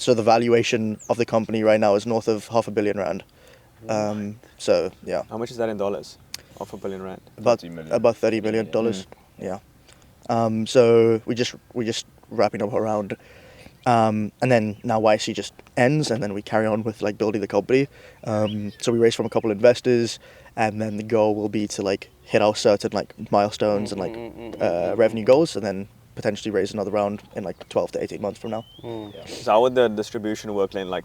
So the valuation of the company right now is north of R500 million. So yeah. How much is that in dollars? R500 million. About $30 million. Yeah. So we just wrapping up around, and then now YC just ends, and then we carry on with like building the company. So we raised from a couple investors, and then the goal will be to like hit our certain like milestones and like revenue goals, and then potentially raise another round in like 12 to 18 months from now. Yeah. So how would the distribution work then? Like,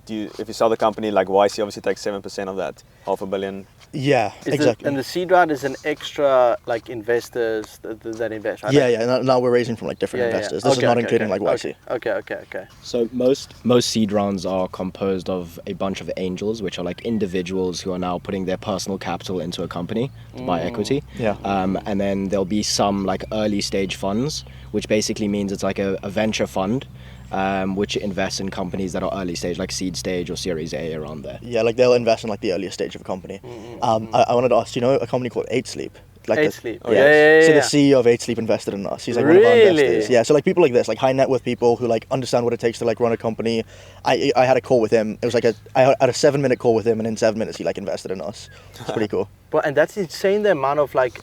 if you sell the company, like YC obviously takes 7% of that, R500 million. Yeah, exactly. And the seed round is an extra like investors that invest, right? Yeah. Now we're raising from like different investors. This is not including like YC. Okay. So most seed rounds are composed of a bunch of angels, which are like individuals who are now putting their personal capital into a company to buy equity. Yeah. And then there'll be some like early stage funds, which basically means it's like a venture fund, which invests in companies that are early stage, like seed stage or Series A, around there. Yeah, like they'll invest in like the earliest stage of a company. I wanted to ask, do you know a company called 8 Sleep? Like 8 Sleep. So the CEO of 8 Sleep invested in us. He's like one of our investors. Yeah, so like people like this, like high net worth people who like understand what it takes to like run a company. I had a call with him. It was like I had a 7-minute call with him, and in 7 minutes he like invested in us. It's pretty cool. But and that's insane, the amount of like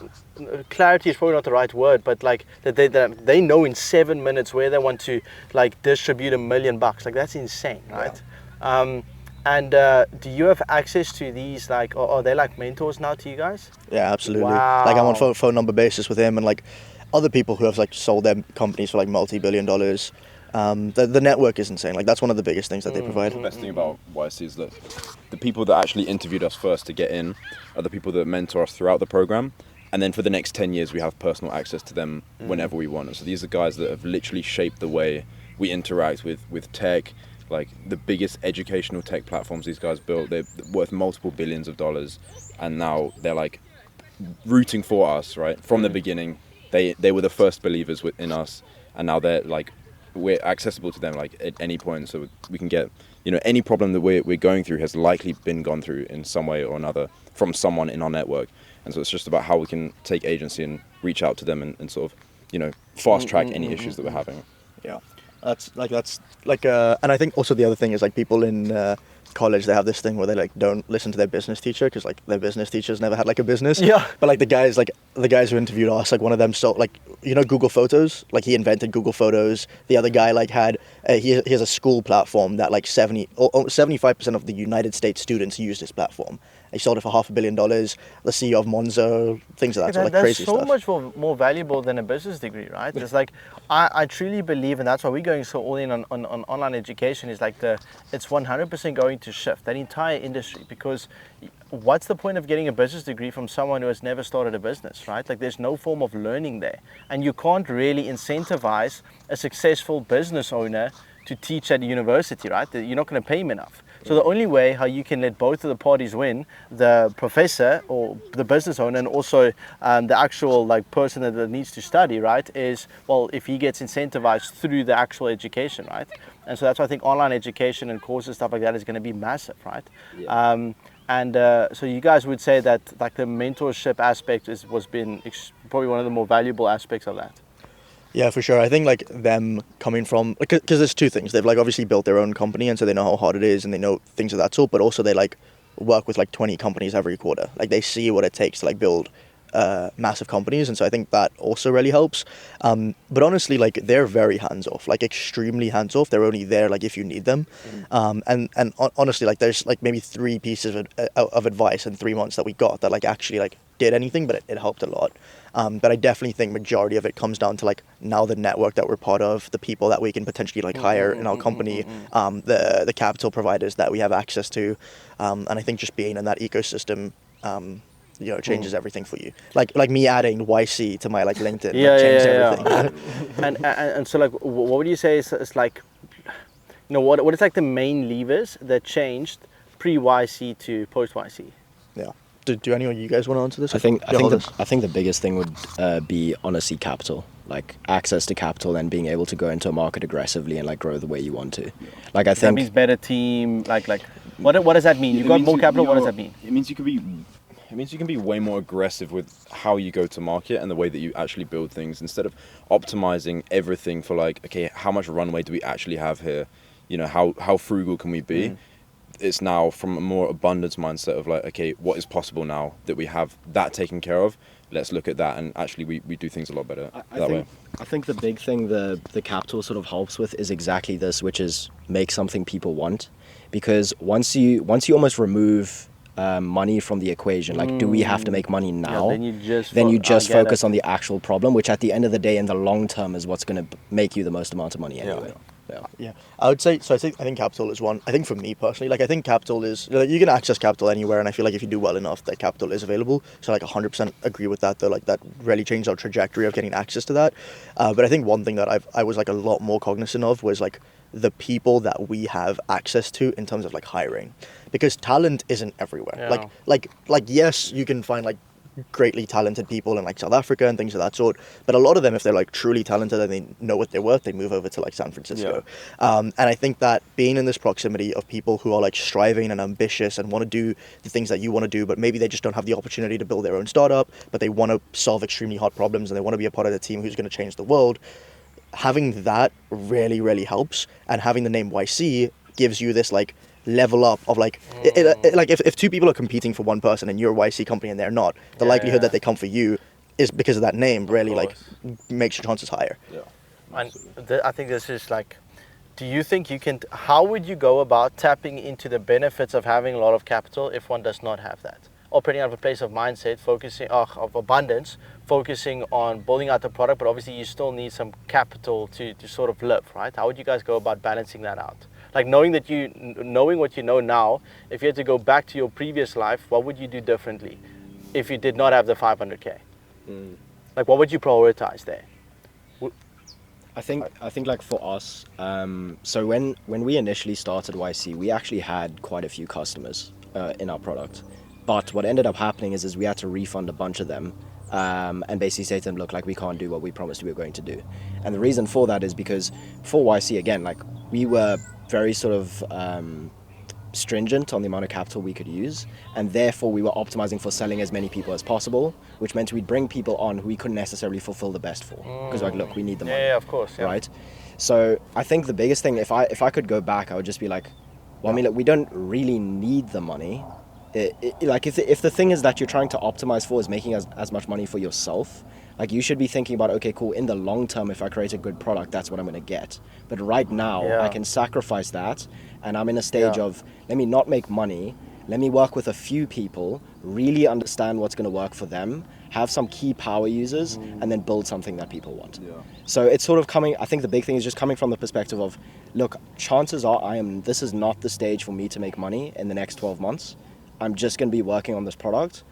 clarity is probably not the right word, but like that they know in 7 minutes where they want to like distribute $1 million. Like that's insane, right? Yeah. And do you have access to these, like, or are they like mentors now to you guys? Yeah, absolutely. Wow. Like I'm on phone number basis with him and like other people who have like sold their companies for like multi-billion dollars. The network is insane. Like that's one of the biggest things that they provide. The best thing about YC is that the people that actually interviewed us first to get in are the people that mentor us throughout the program. And then for the next 10 years, we have personal access to them whenever we want. And so these are guys that have literally shaped the way we interact with tech. Like the biggest educational tech platforms these guys built, they're worth multiple billions of dollars, and now they're like rooting for us, right? From the beginning, they were the first believers in us, and now they're like, we're accessible to them like at any point, so we can get, you know, any problem that we're going through has likely been gone through in some way or another from someone in our network. And so it's just about how we can take agency and reach out to them and sort of, you know, fast track any issues that we're having. Yeah. That's like and I think also the other thing is like people in college, they have this thing where they like don't listen to their business teacher because like their business teachers never had like a business. Yeah. But like the guys who interviewed us, like one of them, so like, you know, Google Photos, like he invented Google Photos. The other guy like had he has a school platform that like 75% of the United States students use this platform. He sold it for $500 million. The CEO of Monzo, things like that. So like crazy stuff. That's so much more valuable than a business degree, right? It's like I truly believe, and that's why we're going so all in on online education. Is like it's 100% going to shift that entire industry, because what's the point of getting a business degree from someone who has never started a business, right? Like there's no form of learning there, and you can't really incentivize a successful business owner to teach at a university, right? You're not going to pay him enough. So the only way how you can let both of the parties win, the professor or the business owner, and also the actual like person that needs to study, right, is, well, if he gets incentivized through the actual education, right? And so that's why I think online education and courses, stuff like that, is going to be massive, right? Yeah. So you guys would say that like the mentorship aspect was probably one of the more valuable aspects of that. Yeah, for sure. I think like them coming from, because there's two things. They've like obviously built their own company, and so they know how hard it is, and they know things of that sort. But also they like work with like 20 companies every quarter. Like they see what it takes to like build massive companies, and so I think that also really helps. But honestly, like they're very hands off, like extremely hands off. They're only there like if you need them. And honestly, like there's like maybe 3 pieces of advice in 3 months that we got that like actually like did anything, but it helped a lot. But I definitely think majority of it comes down to like now the network that we're part of, the people that we can potentially like hire in our company, the capital providers that we have access to, and I think just being in that ecosystem, you know, changes everything for you. Like me adding YC to my like LinkedIn changed everything. And so like, what would you say is like, you know, what is like the main levers that changed pre-YC to post-YC? Yeah. Do any of you guys want to answer this? I think the biggest thing would be honestly capital, like access to capital and being able to go into a market aggressively and like grow the way you want to. Like I think that means better team. Like what does that mean? You got more capital. What does that mean? It means you can be way more aggressive with how you go to market and the way that you actually build things, instead of optimizing everything for like, okay, how much runway do we actually have here? you know, how frugal can we be? It's now from a more abundance mindset of like, okay, what is possible now that we have that taken care of? Let's look at that, and actually we do things a lot better way. I think the big thing the capital sort of helps with is exactly this, which is make something people want. Because once you almost remove money from the equation, like do we have to make money now? then you just focus on the actual problem, which at the end of the day, in the long term, is what's going to make you the most amount of money anyway. Yeah, I would say so. I think capital is one. I think for me personally, like I think capital is, you can access capital anywhere, and I feel like if you do well enough, that capital is available. So like 100% agree with that. Though, like that really changed our trajectory of getting access to that. But I think one thing that I was like a lot more cognizant of was like the people that we have access to in terms of like hiring, because talent isn't everywhere. Yeah. Like yes, you can find like greatly talented people in like South Africa and things of that sort, but a lot of them, if they're like truly talented and they know what they're worth, they move over to like San Francisco. And I think that being in this proximity of people who are like striving and ambitious and want to do the things that you want to do, but maybe they just don't have the opportunity to build their own startup, but they want to solve extremely hard problems and they want to be a part of the team who's going to change the world, having that really, really helps. And having the name YC gives you this like level up of like, like if two people are competing for one person and you're a YC company and they're not, the likelihood that they come for you is because of that name really like makes your chances higher. And I think this is like, do you think you can, how would you go about tapping into the benefits of having a lot of capital if one does not have that? Operating out of a place of mindset, focusing of abundance, focusing on building out the product, but obviously you still need some capital to sort of live, right? How would you guys go about balancing that out? Like knowing what you know now, if you had to go back to your previous life, what would you do differently if you did not have the 500K? Like what would you prioritize there? I think like for us, so when we initially started YC, we actually had quite a few customers in our product. But what ended up happening is we had to refund a bunch of them and basically say to them, look, like we can't do what we promised we were going to do. And the reason for that is because for YC, again, like we were very sort of stringent on the amount of capital we could use, and therefore we were optimizing for selling as many people as possible, which meant we'd bring people on who we couldn't necessarily fulfill the best for, because like, look, we need the money. Yeah, of course. Yeah. Right? So I think the biggest thing, if I could go back, I would just be like, well, I mean, look, we don't really need the money. Like if the thing is that you're trying to optimize for is making as much money for yourself, like you should be thinking about, okay, cool, in the long term, if I create a good product, that's what I'm going to get. But right now, I can sacrifice that, and I'm in a stage of, let me not make money, let me work with a few people, really understand what's going to work for them, have some key power users, and then build something that people want. So it's sort of coming, I think the big thing is just coming from the perspective of, look, chances are this is not the stage for me to make money in the next 12 months. I'm just going to be working on this product.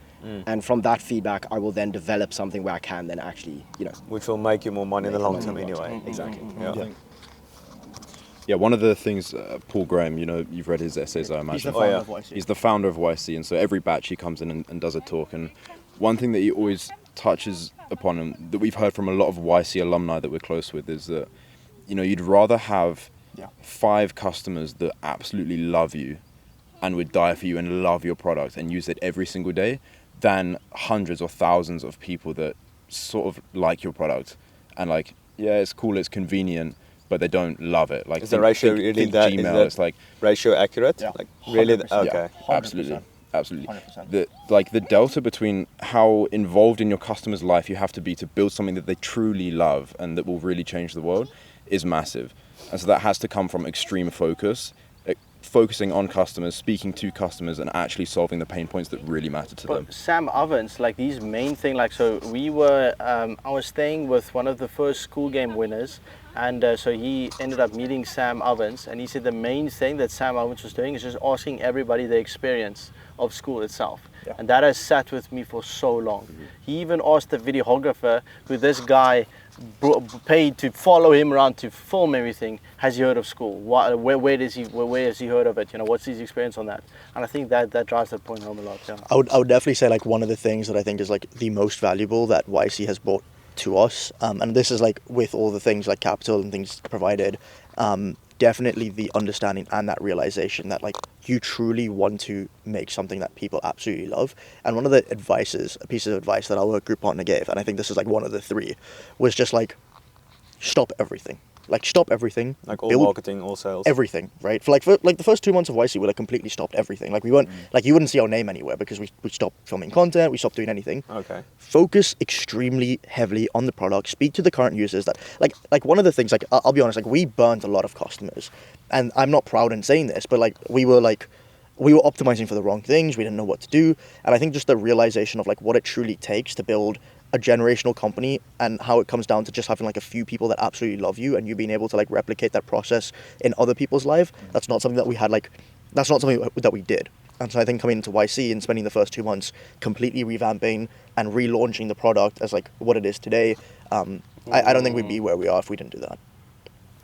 And from that feedback, I will then develop something where I can then actually, which will make you more money in the long term anyway. Exactly. Yeah, one of the things, Paul Graham, you've read his essays, I imagine. He's the founder of YC, and so every batch he comes in and does a talk. And one thing that he always touches upon, and that we've heard from a lot of YC alumni that we're close with, is that, you'd rather have 5 customers that absolutely love you and would die for you and love your product and use it every single day, than hundreds or thousands of people that sort of like your product and like, yeah, it's cool, it's convenient, but they don't love it. Like, is the ratio really that? Gmail, is that it's like ratio accurate? Yeah, like really? 100%. Okay. Yeah, absolutely. 100%. The delta between how involved in your customer's life you have to be to build something that they truly love and that will really change the world is massive. And so that has to come from extreme focus, focusing on customers, speaking to customers, and actually solving the pain points that really matter to them. Sam Ovens, like these main thing, like so we were, I was staying with one of the first school game winners, and so he ended up meeting Sam Ovens, and he said the main thing that Sam Ovens was doing is just asking everybody the experience of school itself. And that has sat with me for so long. He even asked the videographer who this guy paid to follow him around to film everything, has he heard of school? Where has he heard of it? What's his experience on that? And I think that drives that point home a lot. I would definitely say like one of the things that I think is like the most valuable that YC has brought to us, and this is like with all the things like capital and things provided, definitely the understanding and that realization that like you truly want to make something that people absolutely love. And one of the pieces of advice that our group partner gave, and I think this is like one of the 3, was just like stop everything. like stop everything, Like all build marketing, all sales. everything, right? For the first 2 months of YC, we like completely stopped everything. Like we weren't like you wouldn't see our name anywhere because we stopped filming content, we stopped doing anything. Okay. Focus extremely heavily on the product. Speak to the current users. That like one of the things, like I'll be honest, like we burnt a lot of customers, and I'm not proud in saying this, but like we were optimizing for the wrong things. We didn't know what to do, and I think just the realization of like what it truly takes to build a generational company and how it comes down to just having like a few people that absolutely love you and you being able to like replicate that process in other people's life. That's not something that we had that's not something that we did. And so I think coming into YC and spending the first 2 months completely revamping and relaunching the product as like what it is today, I don't think we'd be where we are if we didn't do that.